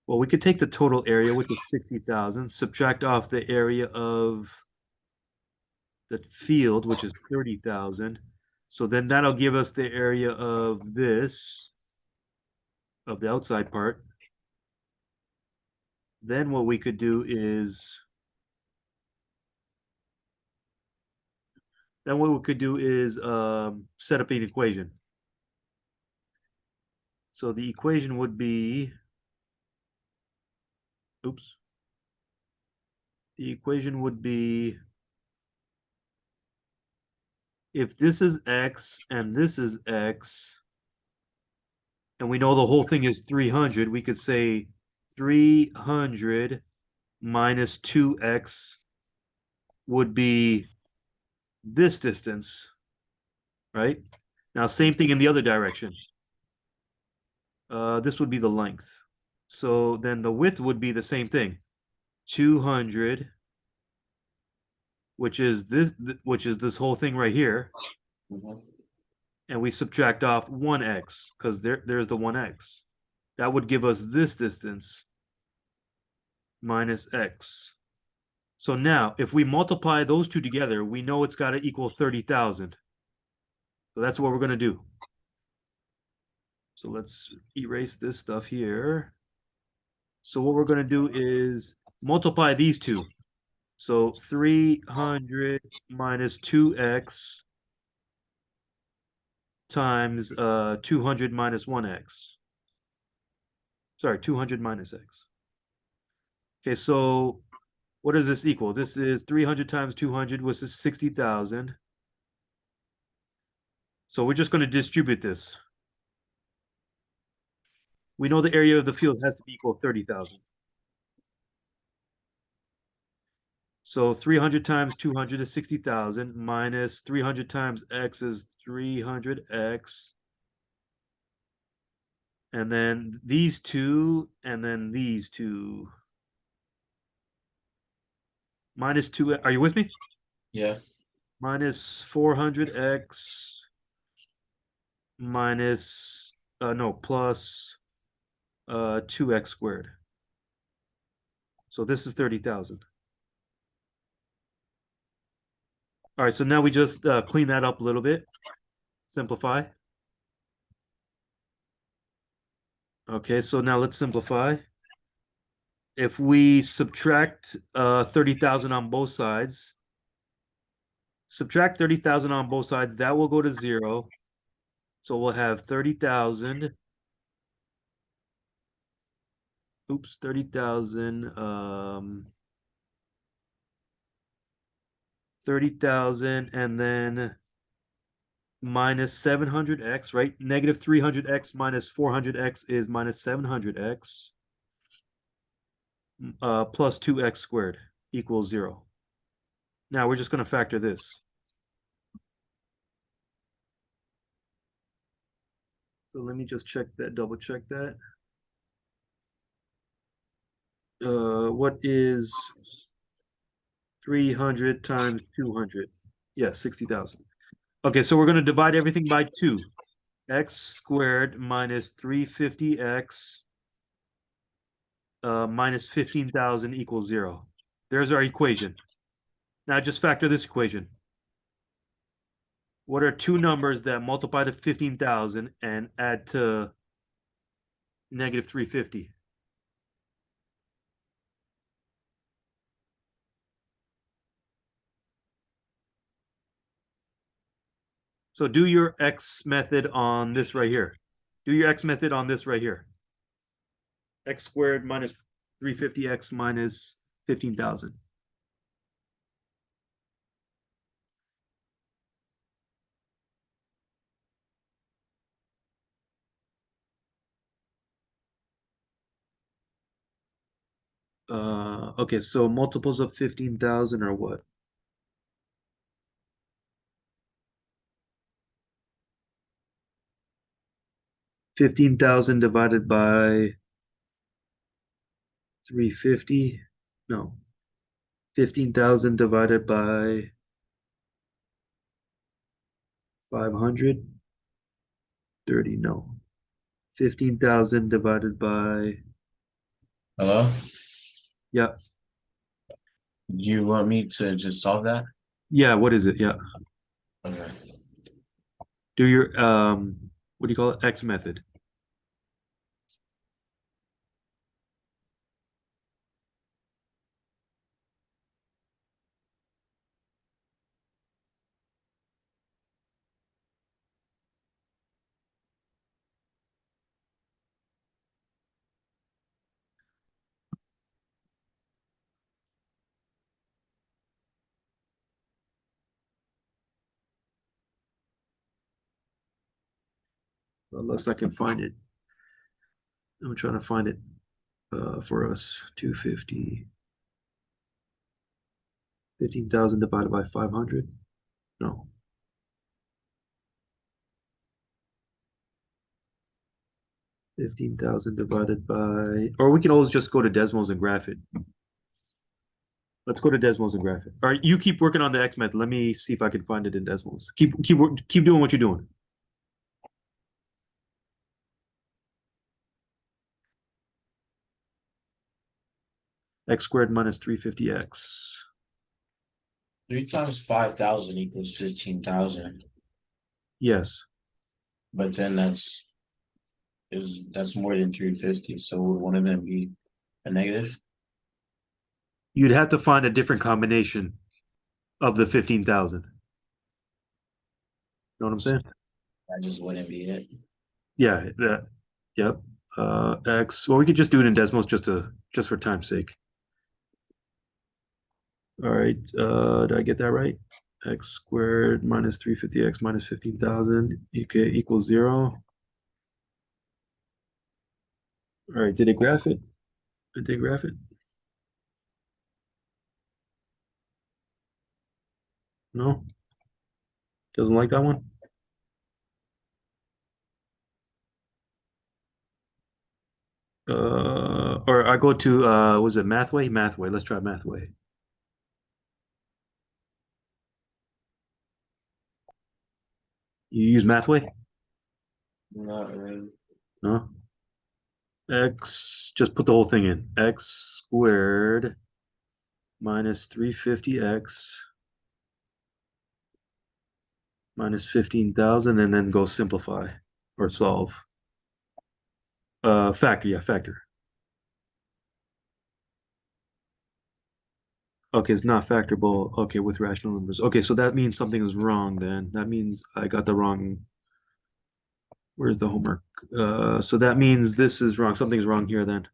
well, we could take the total area, which is 60,000, subtract off the area of the field, which is 30,000. So then that'll give us the area of this, of the outside part. Then what we could do is, set up an equation. So the equation would be, oops. The equation would be, if this is x and this is x, and we know the whole thing is 300, we could say 300 minus 2x would be this distance, right? Now, same thing in the other direction. This would be the length. So then the width would be the same thing. 200, which is this whole thing right here. Mhm. And we subtract off 1x because there's the 1x. That would give us this distance minus x. So now if we multiply those two together, we know it's got to equal 30,000. So that's what we're going to do. So let's erase this stuff here. So what we're going to do is multiply these two. So 300 minus 2x times 200 minus 1x. Sorry, 200 minus x. Okay, so what does this equal? This is 300 times 200, which is 60,000. So we're just going to distribute this. We know the area of the field has to be equal to 30,000. So 300 times 200 is 60,000 minus 300 times x is 300x. And then these two, and then these two. Minus 2, are you with me? Yeah. Minus 400x minus, no, plus 2x squared. So this is 30,000. All right, so now we just clean that up a little bit. Simplify. Okay, so now let's simplify. If we subtract 30,000 on both sides, subtract 30,000 on both sides, that will go to 0. So we'll have 30,000. Oops, 30,000. 30,000 and then minus 700x, right? Negative 300x minus 400x is minus 700x. Plus 2x squared equals 0. Now we're just going to factor this. So let me just check that, double check that. What is 300 times 200? Yeah, 60,000. Okay, so we're going to divide everything by 2. X squared minus 350x minus 15,000 equals 0. There's our equation. Now just factor this equation. What are two numbers that multiply to 15,000 and add to negative 350? So do your X method on this right here. Do your X method on this right here. X squared minus 350x minus 15,000. Okay, so multiples of 15,000 are what? 15,000 divided by 350? No. 15,000 divided by 500? 30, no. 15,000 divided by, Hello? yeah. You want me to just solve that? Yeah, what is it? Yeah. Okay. Do your, what do you call it? X method. Unless I can find it. I'm trying to find it for us. 250. 15,000 divided by 500? No. 15,000 divided by, or we can always just go to Desmos and graph it. Let's go to Desmos and graph it. All right, you keep working on the X method. Let me see if I can find it in Desmos. Keep doing what you're doing. X squared minus 350x. 3 times 5,000 equals 15,000. Yes. But then that's more than 350. So would one of them be a negative? You'd have to find a different combination of the 15,000. Know what I'm So saying? that just wouldn't be it. Yeah, yep. X. Well, we could just do it in Desmos just for time's sake. All right. Did I get that right? X squared minus 350x minus 15,000 equals 0. All right. Did it graph it? Did they graph it? No. Doesn't like that one. Or I go to was it Mathway? Mathway. Let's try Mathway. You use Mathway? Not really. No. X, just put the whole thing in. X squared minus 350x minus 15,000 and then go simplify or solve. Factor, yeah, factor. Okay, it's not factorable. Okay, with rational numbers. Okay, so that means something is wrong then. That means I got the wrong. Where's the homework? So that means this is wrong. Something's wrong here then.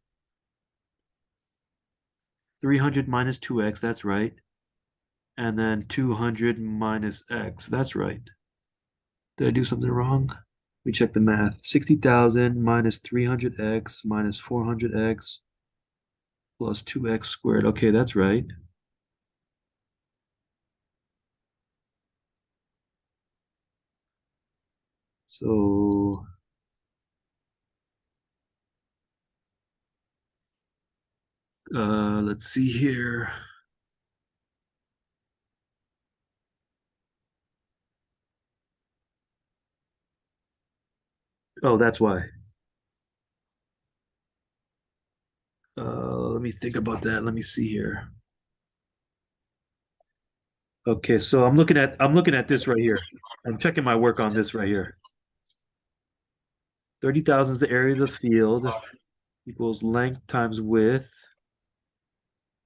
300 minus 2x, that's right. And then 200 minus x, that's right. Did I do something wrong? We check the math. 60,000 minus 300x minus 400x plus 2x squared. Okay, that's right. So let's see here. Oh, that's why. Let me think about that. Let me see here. Okay, so I'm looking at this right here. I'm checking my work on this right here. 30,000 is the area of the field equals length times width.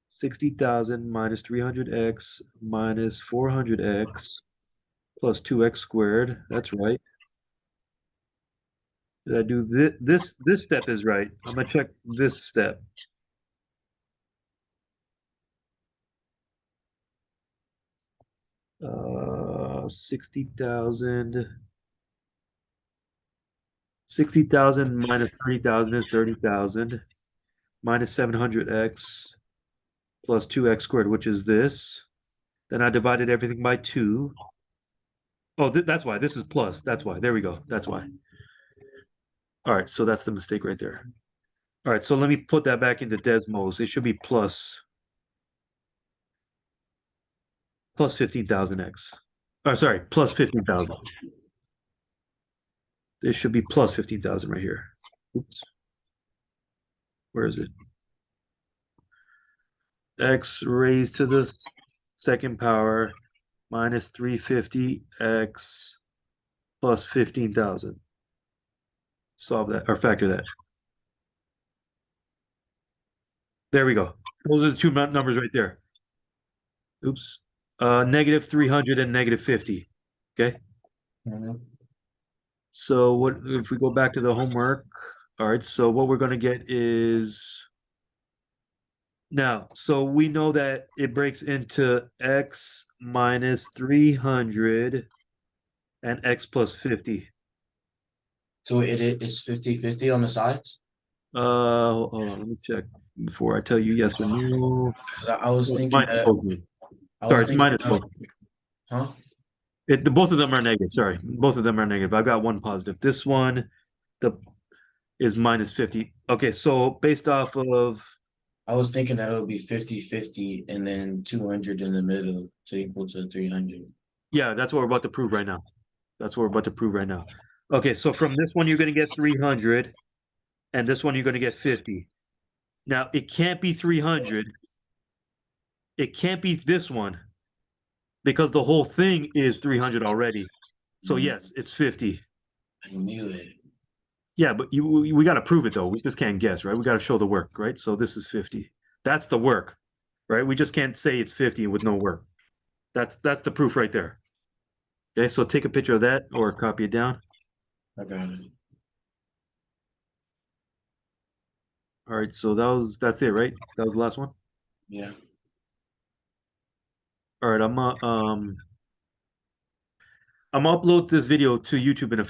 60,000 minus 300x minus 400x plus 2x squared. That's right. Did I do this step is right. I'm gonna check this step. Uh 60,000 60,000 minus 30,000 is 30,000 minus 700x plus 2x squared, which is this. Then I divided everything by 2. Oh, that's why. This is plus. That's why. There we go. That's why. All right, so that's the mistake right there. All right, so let me put that back into Desmos. It should be plus 15,000x. Oh, sorry, plus 15,000. It should be plus 15,000 right here. Oops. Where is it? X raised to the second power minus 350x plus 15,000. Solve that or factor that. There we go. Those are the two numbers right there. Oops. Negative 300 and negative 50. Okay. Mhm. So what if we go back to the homework? All right. So what we're going to get is now, so we know that it breaks into x minus 300 and x plus 50. So it's 50-50 on the sides? Hold on, let me check before I tell you yes or no. 'Cause I was It's thinking minus that both of them. I Sorry, was it's thinking minus that, both. huh? Both of them are negative. Sorry, both of them are negative. I've got one positive. This one, the is minus 50. Okay, so based off of, I was thinking that it would be 50-50 and then 200 in the middle to equal to 300. yeah, that's what we're about to prove right now. That's what we're about to prove right now. Okay, so from this one, you're going to get 300, and this one, you're going to get 50. Now, it can't be 300. It can't be this one because the whole thing is 300 already. So, Mm, yes, it's 50. I knew it. Yeah, but we got to prove it, though. We just can't guess, right? We got to show the work, right? So, this is 50. That's the work, right? We just can't say it's 50 with no work. That's the proof right there. Okay, so take a picture of that or copy it down. I got it. All right, so that's it, right? That was the last one. Yeah. All right, I'm gonna upload this video to YouTube in a few